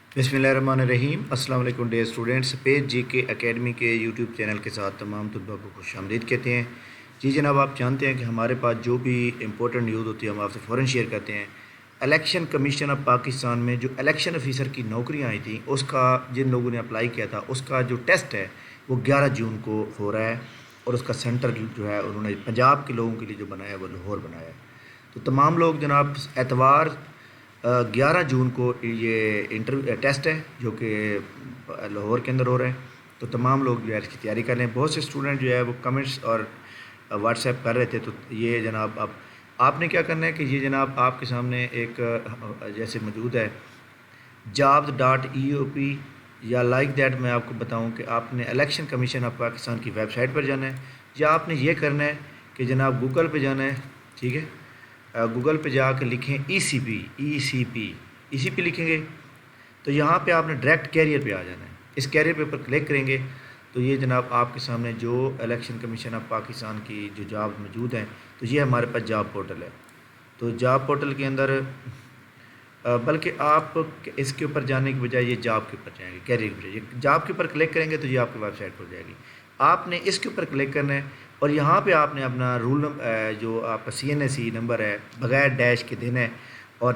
बिस्मिल्लाहिर्रहमानिर्रहीम। अस्सलाम वालेकुम डियर स्टूडेंट्स। पेज जी के एकेडमी के यूट्यूब चैनल के साथ तमाम तलबा को खुश आमदीद कहते हैं। जी जनाब, आप जानते हैं कि हमारे पास जो भी इंपॉर्टेंट न्यूज़ होती है हम आपसे फ़ौरन शेयर करते हैं। इलेक्शन कमीशन ऑफ पाकिस्तान में जो इलेक्शन ऑफिसर की नौकरियां आई थी उसका जिन लोगों ने अप्लाई किया था उसका जो टेस्ट है वो 11 जून को हो रहा है और उसका सेंटर जो है उन्होंने पंजाब के लोगों के लिए जो बनाया है वो लाहौर बनाया है। तो तमाम लोग जनाब एतवार 11 जून को ये टेस्ट है जो कि लाहौर के अंदर हो रहा है। तो तमाम लोग जो है इसकी तैयारी कर रहे हैं। बहुत से स्टूडेंट जो है वो कमेंट्स और व्हाट्सएप कर रहे थे। तो ये जनाब अब आपने क्या करना है कि ये जनाब आपके सामने एक जैसे मौजूद है jobs.eop या लाइक दैट। मैं आपको बताऊं कि आपने इलेक्शन कमीशन ऑफ पाकिस्तान की वेबसाइट पर जाना है या आपने ये करना है कि जनाब गूगल पे जाना है। ठीक है, गूगल पे जाकर लिखें ECP लिखेंगे तो यहाँ पे आपने डायरेक्ट कैरियर पे आ जाना है। इस कैरियर पे ऊपर क्लिक करेंगे तो ये जनाब आपके सामने जो इलेक्शन कमीशन ऑफ पाकिस्तान की जो जॉब मौजूद हैं तो ये हमारे पास जॉब पोर्टल है। तो जॉब पोर्टल के अंदर बल्कि आप इसके ऊपर जाने की बजाय ये जॉब के ऊपर जाएंगे, कैरियर के बजाय जॉब के ऊपर क्लिक करेंगे तो ये आपकी वेबसाइट पर जाएगी। आपने इसके ऊपर क्लिक करना है और यहाँ पे आपने अपना रूल जो आपका CNSE नंबर है बगैर डैश के देना है और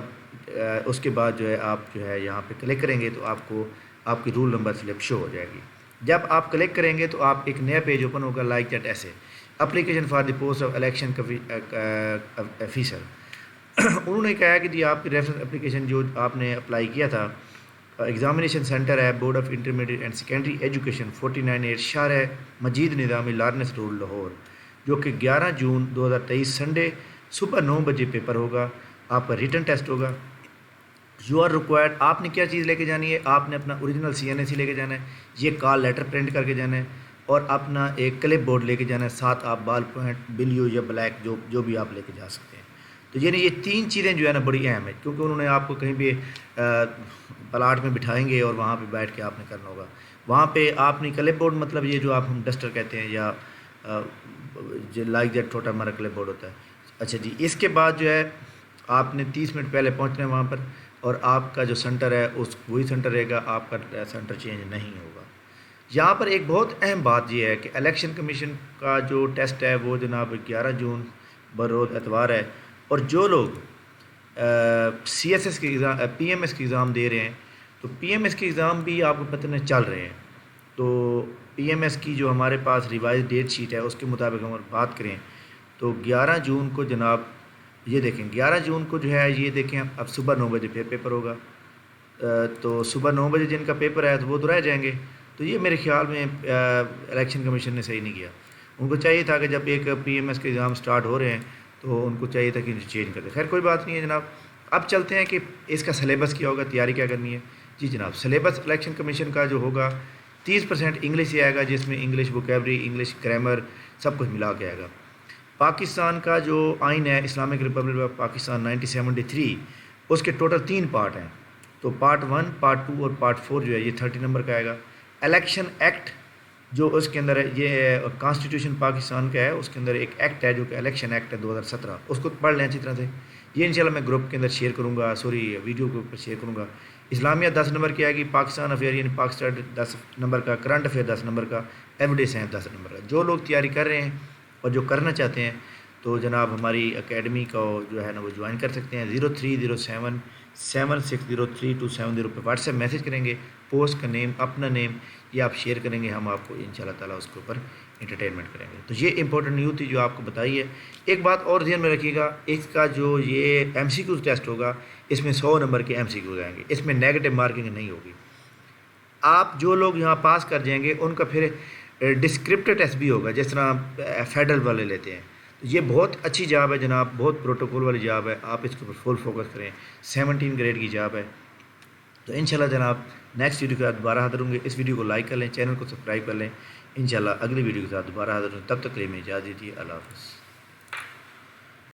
उसके बाद जो है आप जो है यहाँ पे क्लिक करेंगे तो आपको आपकी रूल नंबर स्लिप शो हो जाएगी। जब आप क्लिक करेंगे तो आप एक नया पेज ओपन होगा लाइक दैट ऐसे application for the post of election officer. उन्होंने कहा कि जी आपकी रेफरेंस एप्लीकेशन जो आपने अप्लाई किया था एग्जामिनेशन सेंटर है board of intermediate and secondary education 49 शार है मजीद निज़ामी लारनेस रोड लाहौर, जो कि 11 जून 2023 संडे सुबह 9 बजे पेपर होगा। आपका रिटन टेस्ट होगा। यू आर रिक्वायर्ड, आपने क्या चीज़ लेके जानी है, आपने अपना ओरिजिनल CNSE लेके जाना है, ये कॉल लेटर प्रिंट करके जाना है और अपना एक क्लिप बोर्ड लेके जाना है, साथ आप बाल पॉइंट बिलियो या ब्लैक जो भी आप लेके जा सकते हैं। तो ये 3 चीज़ें जो है ना बड़ी अहम है क्योंकि उन्होंने आपको कहीं भी प्लाट में बिठाएंगे और वहाँ पे बैठ के आपने करना होगा। वहाँ पे आपने क्लिप बोर्ड मतलब ये जो आप हम डस्टर कहते हैं या जो लाइक दैट छोटा हमारा क्लिप बोर्ड होता है। अच्छा जी, इसके बाद जो है आपने 30 मिनट पहले पहुँचना है वहाँ पर और आपका जो सेंटर है उस वही सेंटर रहेगा, आपका सेंटर चेंज नहीं होगा। यहाँ पर एक बहुत अहम बात यह है कि इलेक्शन कमीशन का जो टेस्ट है वो जनाब 11 जून बरोज़ एतवार है और जो लोग CSS के एग्ज़ाम PMS के एग्ज़ाम दे रहे हैं तो PMS के एग्ज़ाम भी आपको पता नहीं चल रहे हैं। तो PMS की जो हमारे पास रिवाइज डेट शीट है उसके मुताबिक हम बात करें तो 11 जून को जनाब ये देखें 11 जून को जो है ये देखें अब सुबह 9 बजे फिर पेपर होगा। तो सुबह 9 बजे जिनका पेपर है तो वो तो रह जाएंगे। तो ये मेरे ख्याल में इलेक्शन कमीशन ने सही नहीं किया। उनको चाहिए था कि जब एक PMS के एग्ज़ाम स्टार्ट हो रहे हैं तो उनको चाहिए था कि चेंज कर दे। खैर कोई बात नहीं है जनाब। अब चलते हैं कि इसका सिलेबस क्या होगा, तैयारी क्या करनी है। जी जनाब, सिलेबस इलेक्शन कमीशन का जो होगा 30% इंग्लिश से आएगा जिसमें इंग्लिश वोकेबलरी, इंग्लिश ग्रामर सब कुछ मिला के आएगा। पाकिस्तान का जो आइन है इस्लामिक रिपब्लिक ऑफ पाकिस्तान 1973 उसके टोटल 3 पार्ट हैं। तो पार्ट 1, पार्ट 2 और पार्ट 4 जो है ये 30 नंबर का आएगा। इलेक्शन एक्ट जो उसके अंदर है ये कॉन्स्टिट्यूशन पाकिस्तान का है, उसके अंदर एक एक्ट है जो कि इलेक्शन एक्ट है 2017, उसको पढ़ लें अच्छी तरह से। ये इंशाल्लाह मैं ग्रुप के अंदर शेयर करूँगा, वीडियो के ऊपर शेयर करूँगा। इस्लामिया 10 नंबर की आएगी, पाकिस्तान अफेयर यानी पाकिस्तान 10 नंबर का, करंट अफेयर 10 नंबर का, एविडेंस है 10 नंबर का। जो लोग तैयारी कर रहे हैं और जो करना चाहते हैं तो जनाब हमारी एकेडमी को जो है ना वो ज्वाइन कर सकते हैं। 0307 7603270 पे व्हाट्सएप मैसेज करेंगे, पोस्ट का नेम, अपना नेम ये आप शेयर करेंगे, हम आपको इंशाल्लाह ताला उसके ऊपर इंटरटेनमेंट करेंगे। तो ये इंपॉर्टेंट न्यूज़ थी जो आपको बताई है। एक बात और ध्यान में रखिएगा, इसका जो ये MCQ टेस्ट होगा इसमें 100 नंबर के MCQ आएंगे, इसमें नेगेटिव मार्किंग नहीं होगी। आप जो लोग यहाँ पास कर जाएंगे उनका फिर डिस्क्रिप्टिव टेस्ट भी होगा जिस तरह फेडरल वाले लेते हैं। तो ये बहुत अच्छी जॉब है जनाब, बहुत प्रोटोकॉल वाली जॉब है, आप इसके ऊपर फुल फोकस करें। 17 ग्रेड की जॉब है। तो इंशाल्लाह जनाब नेक्स्ट वीडियो के साथ दोबारा हाज़िर होंगे। इस वीडियो को लाइक कर लें, चैनल को सब्सक्राइब कर लें। इंशाल्लाह अगली वीडियो के साथ दोबारा हाज़िर होंगे। तब तक के लिए मैं इजाज़त दीजिए। अल्लाह हाफ़िज़।